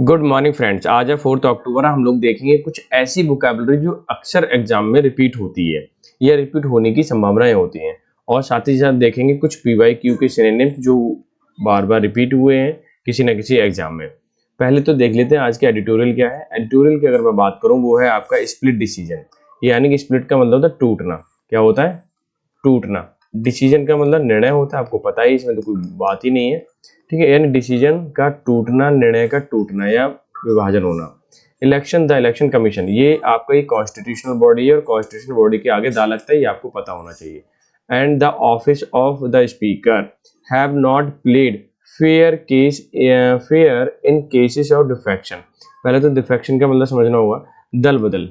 Good morning friends. आज है 4 अक्टूबर। हम लोग देखेंगे कुछ ऐसी वोकैबुलरी जो अक्सर एग्जाम में रिपीट होती है या रिपीट होने की संभावनाएं होती हैं, और साथ ही साथ देखेंगे कुछ पीवाईक्यू के सिनोनिम्स जो बार बार रिपीट हुए हैं किसी न किसी एग्जाम में। पहले तो देख लेते हैं आज के एडिटोरियल क्या है। एडिटोरियल की अगर मैं बात करूं वो है आपका स्प्लिट डिसीजन, यानी कि स्प्लिट का मतलब होता है टूटना। क्या होता है? टूटना। डिसीजन का मतलब निर्णय होता है, आपको पता ही, इसमें तो कोई बात ही नहीं है। ठीक है, यानी डिसीजन का टूटना, निर्णय का टूटना या विभाजन होना। इलेक्शन, द इलेक्शन कमीशन, ये आपका एक कॉन्स्टिट्यूशनल बॉडी है और कॉन्स्टिट्यूशनल बॉडी के आगे दा लगता है, ये आपको पता होना चाहिए। And the office of the speaker have not played fair in cases of defection. पहले तो डिफेक्शन का मतलब समझना होगा। दल बदल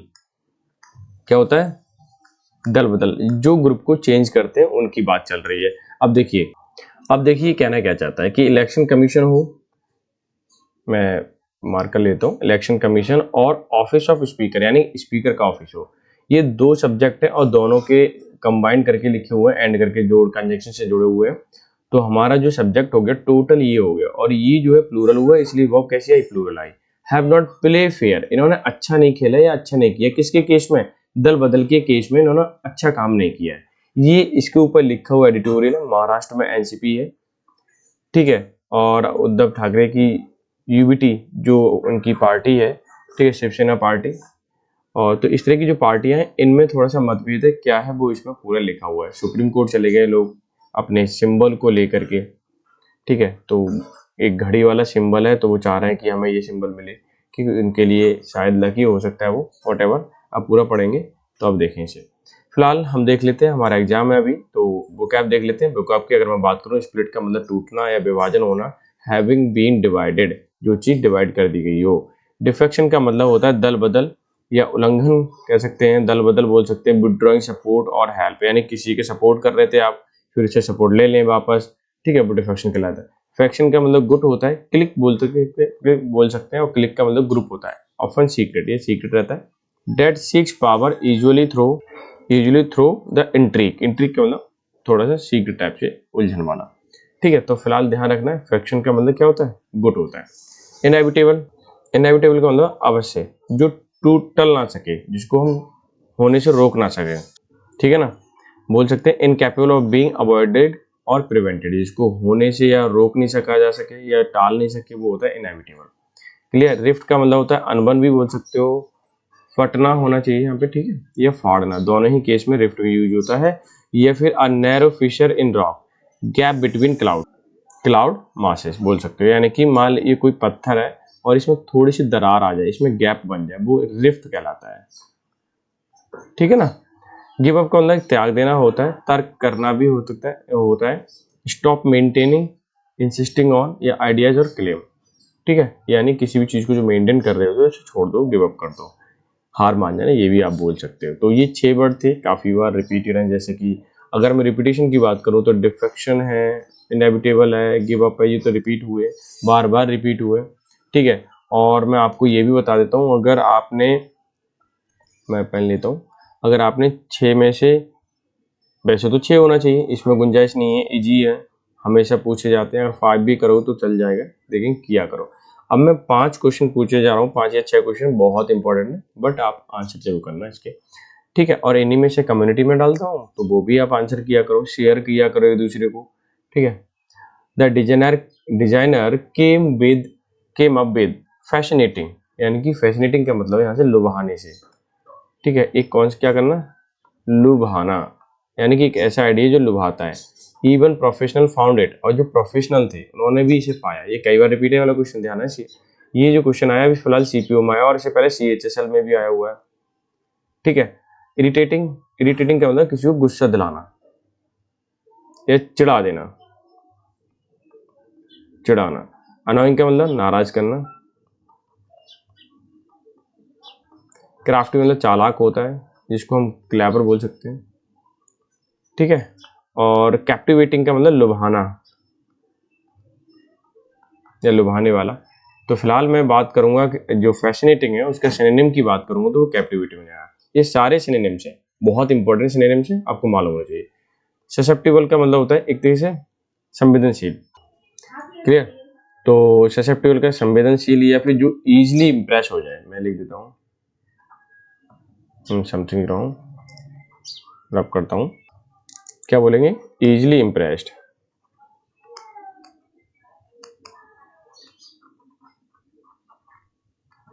क्या होता है? दल बदल, जो ग्रुप को चेंज करते हैं उनकी बात चल रही है। अब देखिए कहना क्या चाहता है कि इलेक्शन कमीशन हो, मैं मार्कर लेता हूँ, इलेक्शन कमीशन और ऑफिस ऑफ स्पीकर यानी स्पीकर का ऑफिस हो, ये दो सब्जेक्ट है और दोनों के कंबाइन करके लिखे हुए हैं, एंड करके जोड़ कंजंक्शन से जुड़े हुए हैं। तो हमारा जो सब्जेक्ट हो गया टोटल ये हो गया, और ये जो है प्लूरल हुआ, इसलिए वर्ब कैसी आई? प्लूरल आई। हैव नॉट प्ले फेयर, इन्होंने अच्छा नहीं खेला या अच्छा नहीं किया। किसके केस में? दल बदल के केस में इन्होंने अच्छा काम नहीं किया है। ये इसके ऊपर लिखा हुआ एडिटोरियल है, महाराष्ट्र में एनसीपी है, ठीक है, और उद्धव ठाकरे की यूबीटी जो उनकी पार्टी है, ठीक है, शिवसेना पार्टी। और तो इस तरह की जो पार्टियां हैं इनमें थोड़ा सा मतभेद है, क्या है वो इसमें पूरा लिखा हुआ है। सुप्रीम कोर्ट चले गए लोग अपने सिंबल को लेकर के, ठीक है, तो एक घड़ी वाला सिंबल है तो वो चाह रहे हैं कि हमें ये सिंबल मिले, क्योंकि उनके लिए शायद लकी हो सकता है वो, वॉटेवर। अब पूरा पढ़ेंगे तो अब देखें इसे। फिलहाल हम देख लेते हैं, हमारा एग्जाम है अभी, तो वोकैब देख लेते हैं। वोकैब की अगर मैं बात करूँ, स्प्लिट का मतलब टूटना या विभाजन होना। हैविंग बीन डिवाइडेड, जो चीज डिवाइड कर दी गई हो। डिफेक्शन का मतलब होता है दल बदल या उल्लंघन कह सकते हैं, दल बदल बोल सकते हैं। विड्रॉइंग सपोर्ट और हेल्प, यानी किसी के सपोर्ट कर रहे थे आप, फिर उससे सपोर्ट ले लें वापस, ठीक है, वो डिफेक्शन कहलाता है। फैक्शन का मतलब गुट होता है। क्लिक बोल सकते हैं, और क्लिक का मतलब ग्रुप होता है। ऑफन सीक्रेट, ये सीक्रेट रहता है। That seeks power usually through the intrigue, intrigue का मतलब थोड़ा सा सीक्रेट टाइप से उलझन वाला, ठीक है। तो फिलहाल ध्यान रखना है, फैक्शन का मतलब क्या होता है? गुट होता है। इनएविटेबल, इनएविटेबल का मतलब अवश्य, जो टूटल ना सके, जिसको हम होने से रोक ना सके, ठीक है ना। बोल सकते हैं इनकैपेबल ऑफ बीइंग अवॉइडेड और प्रिवेंटेड, जिसको होने से या रोक नहीं सका जा सके या टाल नहीं सके, वो होता है इनएविटेबल। क्लियर। रिफ्ट का मतलब होता है अनबन भी बोल सकते हो, फटना होना चाहिए यहाँ पे, ठीक है, या फाड़ना, दोनों ही केस में रिफ्ट भी यूज होता है। या फिर a narrow fissure in rock, gap between cloud masses बोल सकते हो, यानी कि मान लीजिए कोई पत्थर है और इसमें थोड़ी सी दरार आ जाए, इसमें गैप बन जाए, वो रिफ्ट कहलाता है, ठीक है ना। गिव अप का मतलब त्याग देना होता है। तर्क करना भी होता है। स्टॉप मेंटेनिंग, इंसिस्टिंग ऑन, या आइडियाज और क्लेम, ठीक है, यानी किसी भी चीज को जो मेंटेन कर रहे हो तो उसे छोड़ दो, गिव अप कर दो, हार मान जाना, ये भी आप बोल सकते हो। तो ये 6 वर्ड थे, काफी बार रिपीटेड हैं। जैसे कि अगर मैं रिपीटेशन की बात करूं तो डिफेक्शन है, इनएविटेबल है, गिव अप है, ये तो रिपीट हुए, बार बार रिपीट हुए, ठीक है। और मैं आपको ये भी बता देता हूँ, अगर आपने, मैं पेन लेता हूँ, अगर आपने 6 में से, वैसे तो 6 होना चाहिए, इसमें गुंजाइश नहीं है, इजी है, हमेशा पूछे जाते हैं। अगर 5 भी करो तो चल जाएगा, लेकिन किया करो। अब मैं 5 क्वेश्चन पूछे जा रहा हूँ, 5 या 6 क्वेश्चन, बहुत इंपॉर्टेंट है, बट आप आंसर जरूर करना इसके, ठीक है। और इन्हीं में से कम्युनिटी में डालता हूँ, तो वो भी आप आंसर किया करो, शेयर किया करो एक दूसरे को, ठीक है। The designer came up with fascinating, यानी कि फैसिनेटिंग का मतलब यहाँ से लुभाने से, ठीक है। एक कौन सा क्या करना? लुभाना, यानी कि एक ऐसा आइडिया जो लुभाता है। इवन प्रोफेशनल फाउंड इट, और जो प्रोफेशनल थे उन्होंने भी इसे पाया। ये कई बार रिपीट वाला क्वेश्चन, ध्यान है। ये जो क्वेश्चन आया अभी फिलहाल सीपीओ में आया, और इससे पहले सीएचएसएल में भी आया हुआ है, ठीक है। इरिटेटिंग का मतलब किसी को गुस्सा दिलाना या चिढ़ाना। अनोइंग का मतलब नाराज करना। क्राफ्टी मतलब चालाक होता है, जिसको हम क्लेवर बोल सकते हैं, ठीक है। और कैप्टिवेटिंग का मतलब लुभाना या लुभाने वाला। तो फिलहाल मैं बात करूंगा कि जो फैसिनेटिंग है उसका सिनोनिम की बात करूंगा तो वो कैप्टिवेटिंग में आया। ये सारे सिनोनिम्स हैं, बहुत इंपॉर्टेंट सिनोनिम्स हैं, आपको मालूम होना चाहिए। ससेप्टिबल का मतलब होता है एक तरीके से संवेदनशील, क्लियर। तो ससेप्टेबल का संवेदनशील या फिर जो इजीली इम्प्रेस हो जाए, मैं लिख देता हूँ समथिंग रॉन्ग, रब करता हूँ, क्या बोलेंगे, इजीली इम्प्रेस्ड,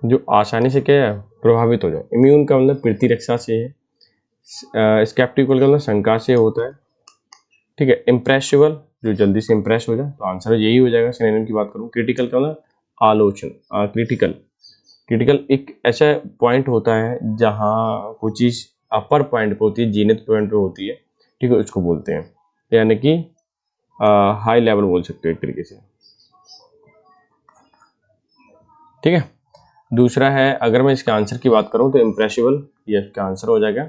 जो आसानी से क्या है प्रभावित हो जाए। इम्यून का मतलब प्रतिरक्षा से है, स्केप्टिकल का मतलब शंका से होता है, ठीक है। इम्प्रेसिबल जो जल्दी से इम्प्रेस हो जाए, तो आंसर यही हो जाएगा सिनोनिम की बात करूँ। क्रिटिकल का मतलब आलोचना, क्रिटिकल एक ऐसा पॉइंट होता है जहाँ कोई चीज़ अपर पॉइंट पे होती है, जीनित पॉइंट पे होती है, ठीक है, उसको बोलते हैं, यानी कि हाई लेवल बोल सकते हो एक तरीके से, ठीक है। दूसरा है, अगर मैं इसके आंसर की बात करूं तो इम्प्रेसिबल, ये इसका आंसर हो जाएगा।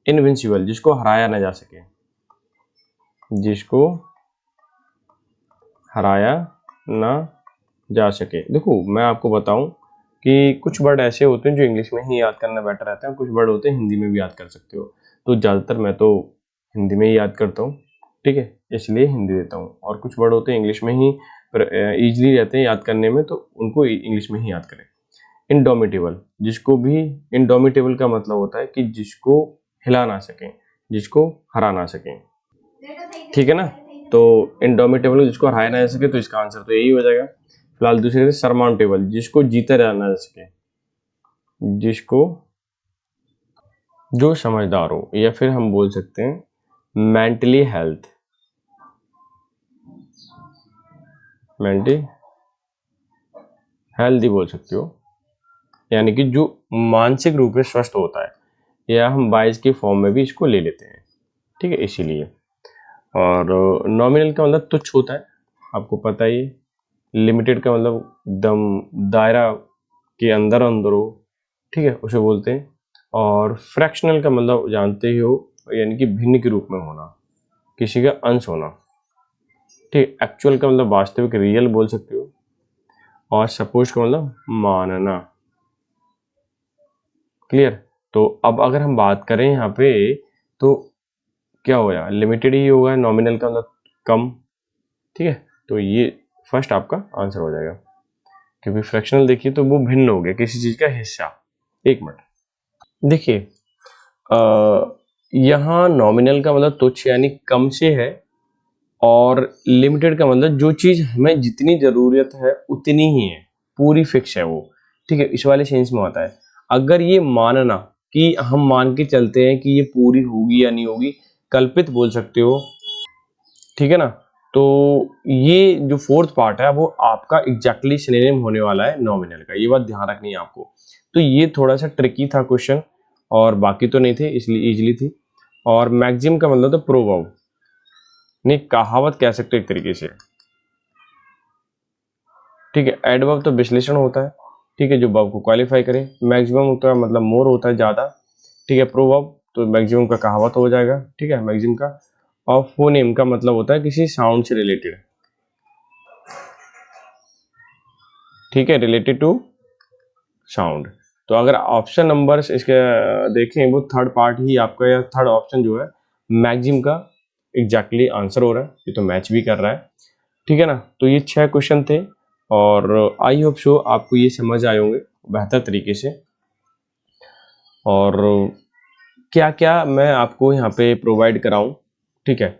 इनविंसिबल जिसको हराया ना जा सके, जिसको हराया ना जा सके। देखो मैं आपको बताऊं कि कुछ वर्ड ऐसे होते हैं जो इंग्लिश में ही याद करना बेटर रहता है, कुछ वर्ड होते हैं हिंदी में भी याद कर सकते हो, तो ज़्यादातर मैं तो हिंदी में ही याद करता हूँ, ठीक है, इसलिए हिंदी देता हूँ। और कुछ वर्ड होते हैं इंग्लिश में ही ईजिली रहते हैं याद करने में, तो उनको इंग्लिश में ही याद करें। इंडोमिटेबल, जिसको भी, इंडोमिटेबल का मतलब होता है कि जिसको हिला ना सकें, जिसको हरा ना सकें, ठीक है ना। तो इंडोमिटेबल जिसको हराया ना जा सके, तो इसका आंसर तो यही हो जाएगा। फिलहाल दूसरे से सरमाउंटेबल, जिसको जीते रहना जा सके, जिसको, जो समझदार हो, या फिर हम बोल सकते हैं मेंटली हेल्थ, मेंटली हेल्दी बोल सकते हो, यानी कि जो मानसिक रूप से स्वस्थ होता है, या हम बाइस की फॉर्म में भी इसको ले लेते हैं, ठीक है, इसीलिए। और नॉमिनल का मतलब तुच्छ होता है, आपको पता ही है। लिमिटेड का मतलब एकदम दायरा के अंदर अंदर हो, ठीक है, उसे बोलते हैं। और फ्रैक्शनल का मतलब जानते ही हो, यानी कि भिन्न के रूप में होना, किसी का अंश होना, ठीक। एक्चुअल का मतलब वास्तविक, रियल बोल सकते हो। और सपोज का मतलब मानना, क्लियर। तो अब अगर हम बात करें यहाँ पे, तो क्या होगा, लिमिटेड ही होगा, नॉमिनल का मतलब कम, ठीक है। तो ये फर्स्ट आपका आंसर हो जाएगा, क्योंकि फ्रैक्शनल देखिए तो वो भिन्न हो गया, किसी चीज का हिस्सा। एक मिनट देखिए, यहाँ नॉमिनल का मतलब तुच्छ यानी कम से है, और लिमिटेड का मतलब जो चीज हमें जितनी जरूरत है उतनी ही है, पूरी फिक्स है वो, ठीक है, इस वाले सेंस में आता है। अगर ये मानना कि हम मान के चलते हैं कि ये पूरी होगी या नहीं होगी, कल्पित बोल सकते हो, ठीक है ना। तो ये जो फोर्थ पार्ट है वो आपका एग्जैक्टली सिनोनिम होने वाला है नॉमिनल का, ये बात ध्यान रखनी है आपको। तो ये थोड़ा सा ट्रिकी था क्वेश्चन, और बाकी तो नहीं थे, इसलिए इजीली थी। और मैक्सिम का मतलब तो प्रोवर्ब, नहीं कहावत कह सकते हो एक तरीके से, ठीक है। एडवर्ब तो विश्लेषण होता है, ठीक है, जो वर्ब को क्वालिफाई करे। मैक्सिमम होता है मतलब मोर होता है, ज्यादा, ठीक है। प्रोवर्ब तो मैक्सिमम का कहावत हो जाएगा, ठीक है, मैक्सिमम का। और फोनेम का मतलब होता है किसी साउंड से रिलेटेड, ठीक है, रिलेटेड टू साउंड। तो अगर ऑप्शन नंबर इसके देखें, वो थर्ड पार्ट ही आपका, या थर्ड ऑप्शन जो है मैक्सिम का एग्जैक्टली आंसर हो रहा है, ये तो मैच भी कर रहा है, ठीक है ना। तो ये 6 क्वेश्चन थे, और आई होप सो आपको ये समझ आए होंगे बेहतर तरीके से। और क्या क्या मैं आपको यहाँ पे प्रोवाइड कराऊँ, ठीक है,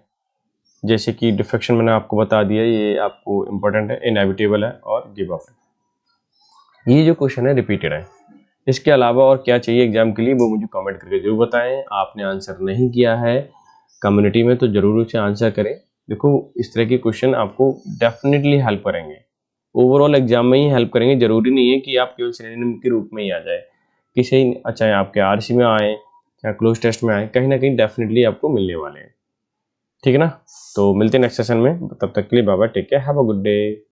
जैसे कि डिफेक्शन मैंने आपको बता दिया, ये आपको इम्पोर्टेंट है, इनएविटेबल है, और गिव अप है। ये जो क्वेश्चन है रिपीटेड है। इसके अलावा और क्या चाहिए एग्जाम के लिए, वो मुझे कमेंट करके जरूर बताएं। आपने आंसर नहीं किया है कम्युनिटी में, तो जरूर उसे आंसर करें। देखो इस तरह के क्वेश्चन आपको डेफिनेटली हेल्प करेंगे, ओवरऑल एग्जाम में ही हेल्प करेंगे। जरूरी नहीं है कि आप केवल सिनोनिम के रूप में ही आ जाए, किसी चाहे आपके आरसी में आए, चाहे क्लोज टेस्ट में आए, कहीं ना कहीं डेफिनेटली आपको मिलने वाले हैं, ठीक है ना। तो मिलते हैं नेक्स्ट सेशन में, तब तक के लिए bye bye, take care, have a good day.